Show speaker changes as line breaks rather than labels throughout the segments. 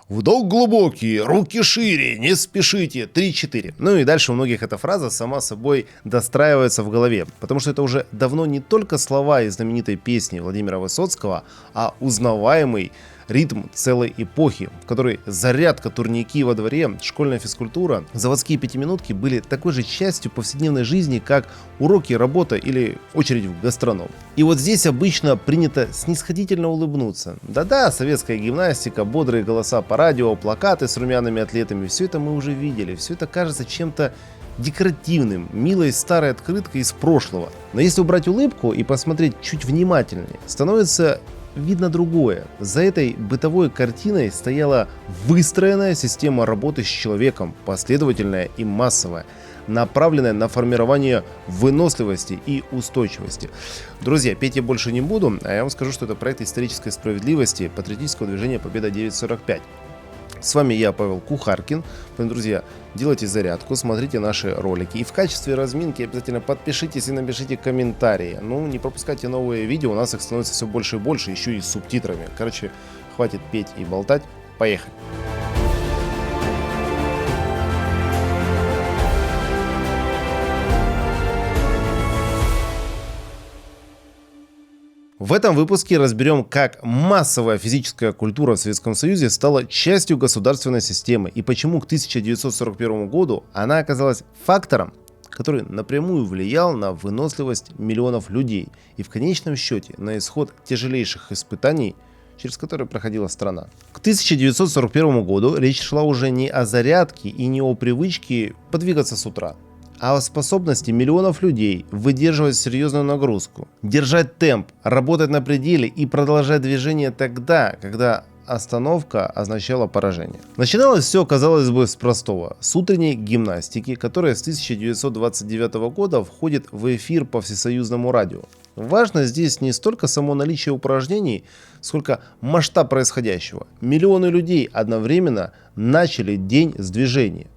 Вдох глубокий, руки шире, не спешите, 3-4. Ну и дальше у многих эта фраза сама собой достраивается в голове, потому что это уже давно не только слова из знаменитой песни Владимира Высоцкого, а узнаваемый ритм целой эпохи, в которой зарядка, турники во дворе, школьная физкультура, заводские пятиминутки были такой же частью повседневной жизни, как уроки, работа или очередь в гастроном. И вот здесь обычно принято снисходительно улыбнуться. Да-да, советская гимнастика, бодрые голоса по радио, плакаты с румяными атлетами, все это мы уже видели, все это кажется чем-то декоративным, милой старой открыткой из прошлого. Но если убрать улыбку и посмотреть чуть внимательнее, становится видно другое. За этой бытовой картиной стояла выстроенная система работы с человеком, последовательная и массовая, направленная на формирование выносливости и устойчивости. Друзья, петь я больше не буду, а я вам скажу, что это проект исторической справедливости патриотического движения «Победа 945». С вами я, Павел Кухаркин. Друзья, делайте зарядку, смотрите наши ролики. И в качестве разминки обязательно подпишитесь и напишите комментарии. Ну, не пропускайте новые видео, у нас их становится все больше и больше, еще и с субтитрами. Короче, хватит петь и болтать. Поехали! В этом выпуске разберем, как массовая физическая культура в Советском Союзе стала частью государственной системы и почему к 1941 году она оказалась фактором, который напрямую влиял на выносливость миллионов людей и в конечном счете на исход тяжелейших испытаний, через которые проходила страна. К 1941 году речь шла уже не о зарядке и не о привычке подвигаться с утра, а о способности миллионов людей выдерживать серьезную нагрузку, держать темп, работать на пределе и продолжать движение тогда, когда остановка означала поражение. Начиналось все, казалось бы, с простого, с утренней гимнастики, которая с 1929 года входит в эфир по всесоюзному радио. Важно здесь не столько само наличие упражнений, сколько масштаб происходящего. Миллионы людей одновременно начали день с движения.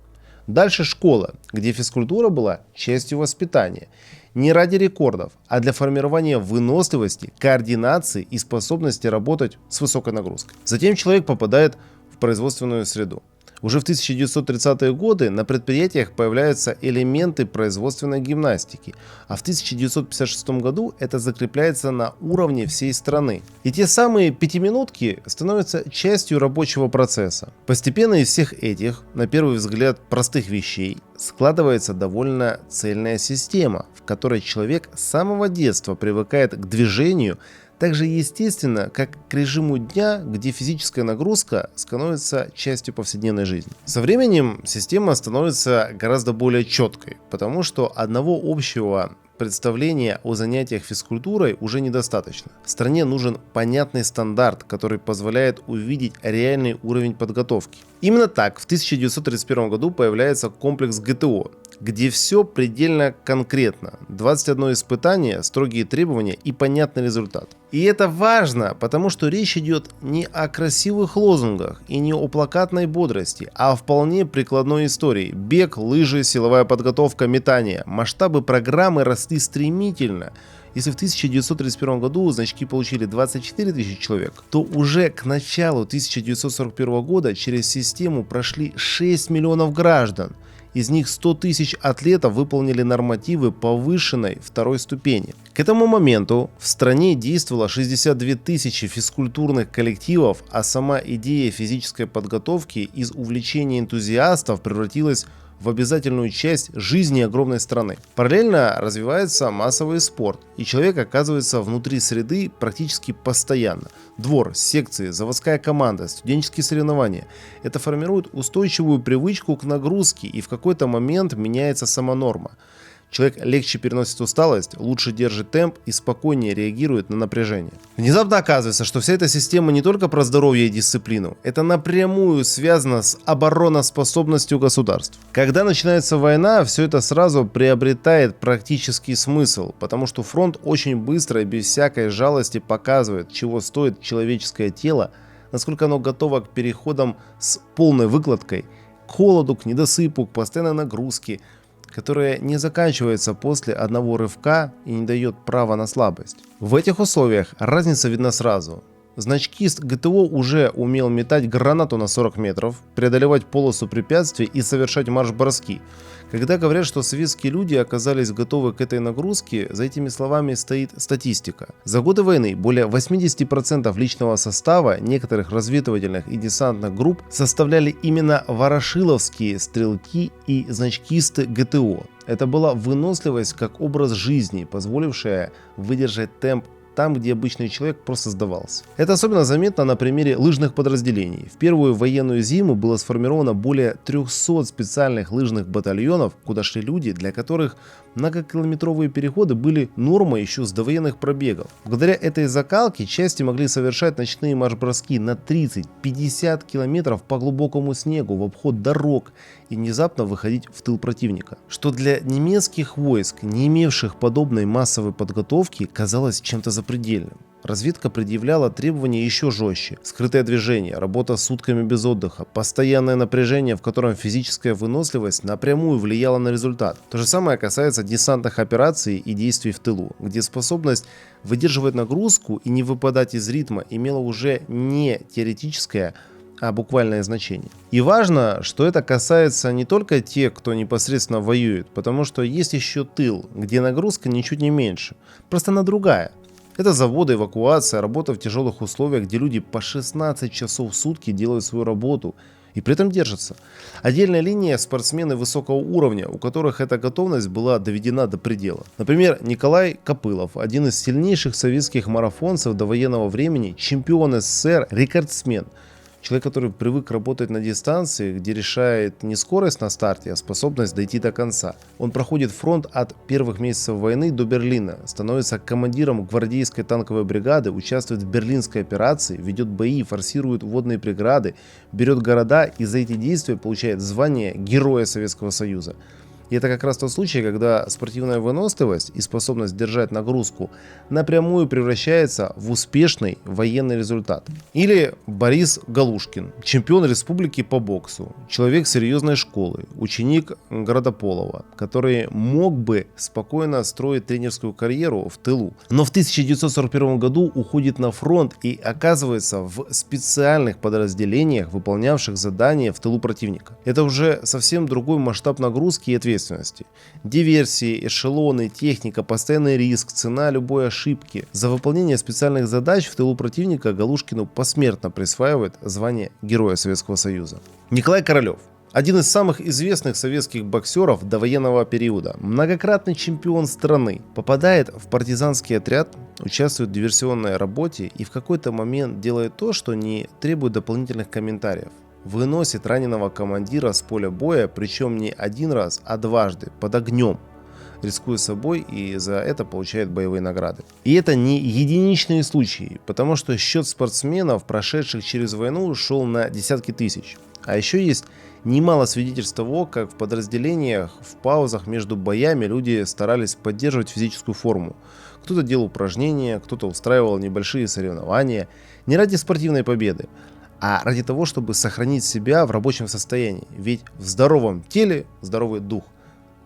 Дальше школа, где физкультура была частью воспитания. Не ради рекордов, а для формирования выносливости, координации и способности работать с высокой нагрузкой. Затем человек попадает в производственную среду. Уже в 1930-е годы на предприятиях появляются элементы производственной гимнастики, а в 1956 году это закрепляется на уровне всей страны. И те самые пятиминутки становятся частью рабочего процесса. Постепенно из всех этих, на первый взгляд, простых вещей складывается довольно цельная система, в которой человек с самого детства привыкает к движению, так же естественно, как к режиму дня, где физическая нагрузка становится частью повседневной жизни. Со временем система становится гораздо более четкой, потому что одного общего представления о занятиях физкультурой уже недостаточно. Стране нужен понятный стандарт, который позволяет увидеть реальный уровень подготовки. Именно так в 1931 году появляется комплекс ГТО, где все предельно конкретно. 21 испытание, строгие требования и понятный результат. И это важно, потому что речь идет не о красивых лозунгах и не о плакатной бодрости, а о вполне прикладной истории. Бег, лыжи, силовая подготовка, метание. Масштабы программы росли стремительно. Если в 1931 году значки получили 24 тысячи человек, то уже к началу 1941 года через систему прошли 6 миллионов граждан. Из них 100 тысяч атлетов выполнили нормативы повышенной второй ступени. К этому моменту в стране действовало 62 тысячи физкультурных коллективов, а сама идея физической подготовки из увлечения энтузиастов превратилась в обязательную часть жизни огромной страны. Параллельно развивается массовый спорт, и человек оказывается внутри среды практически постоянно. Двор, секции, заводская команда, студенческие соревнования. Это формирует устойчивую привычку к нагрузке, и в какой-то момент меняется сама норма. Человек легче переносит усталость, лучше держит темп и спокойнее реагирует на напряжение. Внезапно оказывается, что вся эта система не только про здоровье и дисциплину, это напрямую связано с обороноспособностью государств. Когда начинается война, все это сразу приобретает практический смысл, потому что фронт очень быстро и без всякой жалости показывает, чего стоит человеческое тело, насколько оно готово к переходам с полной выкладкой, к холоду, к недосыпу, к постоянной нагрузке, которая не заканчивается после одного рывка и не дает права на слабость. В этих условиях разница видна сразу. Значкист ГТО уже умел метать гранату на 40 метров, преодолевать полосу препятствий и совершать марш-броски. Когда говорят, что советские люди оказались готовы к этой нагрузке, за этими словами стоит статистика. За годы войны более 80% личного состава некоторых разведывательных и десантных групп составляли именно ворошиловские стрелки и значкисты ГТО. Это была выносливость как образ жизни, позволившая выдержать темп там, где обычный человек просто сдавался. Это особенно заметно на примере лыжных подразделений. В первую военную зиму было сформировано более 300 специальных лыжных батальонов, куда шли люди, для которых многокилометровые переходы были нормой еще с довоенных пробегов. Благодаря этой закалке части могли совершать ночные марш-броски на 30-50 километров по глубокому снегу в обход дорог и внезапно выходить в тыл противника. Что для немецких войск, не имевших подобной массовой подготовки, казалось чем-то запредельным. Разведка предъявляла требования еще жестче. Скрытое движение, работа сутками без отдыха, постоянное напряжение, в котором физическая выносливость напрямую влияла на результат. То же самое касается десантных операций и действий в тылу, где способность выдерживать нагрузку и не выпадать из ритма имела уже не теоретическое, а буквальное значение. И важно, что это касается не только тех, кто непосредственно воюет, потому что есть еще тыл, где нагрузка ничуть не меньше, просто она другая. Это заводы, эвакуация, работа в тяжелых условиях, где люди по 16 часов в сутки делают свою работу и при этом держатся. Отдельная линия — спортсмены высокого уровня, у которых эта готовность была доведена до предела. Например, Николай Копылов, один из сильнейших советских марафонцев до военного времени, чемпион СССР, рекордсмен. Человек, который привык работать на дистанции, где решает не скорость на старте, а способность дойти до конца. Он проходит фронт от первых месяцев войны до Берлина, становится командиром гвардейской танковой бригады, участвует в берлинской операции, ведет бои, форсирует водные преграды, берет города и за эти действия получает звание Героя Советского Союза. И это как раз тот случай, когда спортивная выносливость и способность держать нагрузку напрямую превращается в успешный военный результат. Или Борис Галушкин, чемпион республики по боксу, человек серьезной школы, ученик Градополова, который мог бы спокойно строить тренерскую карьеру в тылу. Но в 1941 году уходит на фронт и оказывается в специальных подразделениях, выполнявших задания в тылу противника. Это уже совсем другой масштаб нагрузки и ответственности. Диверсии, эшелоны, техника, постоянный риск, цена любой ошибки. За выполнение специальных задач в тылу противника Галушкину посмертно присваивает звание Героя Советского Союза. Николай Королев. Один из самых известных советских боксеров довоенного периода, многократный чемпион страны, попадает в партизанский отряд, участвует в диверсионной работе и в какой-то момент делает то, что не требует дополнительных комментариев. Выносит раненого командира с поля боя, причем не один раз, а дважды, под огнем, рискуя собой, и за это получает боевые награды. И это не единичные случаи, потому что счет спортсменов, прошедших через войну, шел на десятки тысяч. А еще есть немало свидетельств того, как в подразделениях, в паузах между боями люди старались поддерживать физическую форму. Кто-то делал упражнения, кто-то устраивал небольшие соревнования, не ради спортивной победы, а ради того, чтобы сохранить себя в рабочем состоянии. Ведь в здоровом теле здоровый дух.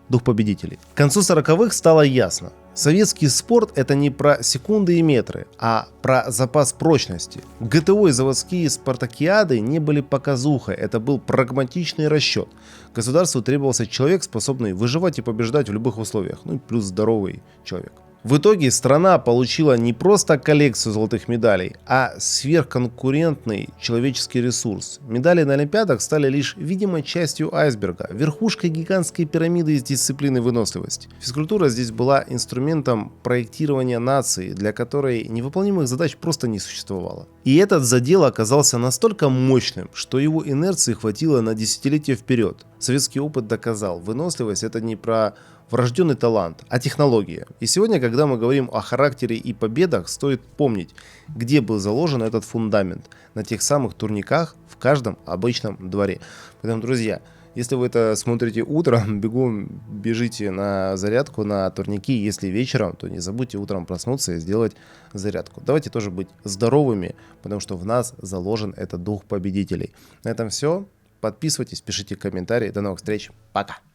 Дух победителей. К концу 40-х стало ясно. Советский спорт — это не про секунды и метры, а про запас прочности. ГТО и заводские спартакиады не были показухой, это был прагматичный расчет. Государству требовался человек, способный выживать и побеждать в любых условиях. Ну и плюс здоровый человек. В итоге страна получила не просто коллекцию золотых медалей, а сверхконкурентный человеческий ресурс. Медали на Олимпиадах стали лишь видимой частью айсберга, верхушкой гигантской пирамиды из дисциплины выносливости. Физкультура здесь была инструментом проектирования нации, для которой невыполнимых задач просто не существовало. И этот задел оказался настолько мощным, что его инерции хватило на десятилетия вперед. Советский опыт доказал, выносливость — это не про врожденный талант, а технология. И сегодня, когда мы говорим о характере и победах, стоит помнить, где был заложен этот фундамент. На тех самых турниках в каждом обычном дворе. Поэтому, друзья, если вы это смотрите утром, бежите на зарядку, на турники. Если вечером, то не забудьте утром проснуться и сделать зарядку. Давайте тоже быть здоровыми, потому что в нас заложен этот дух победителей. На этом все. Подписывайтесь, пишите комментарии. До новых встреч. Пока.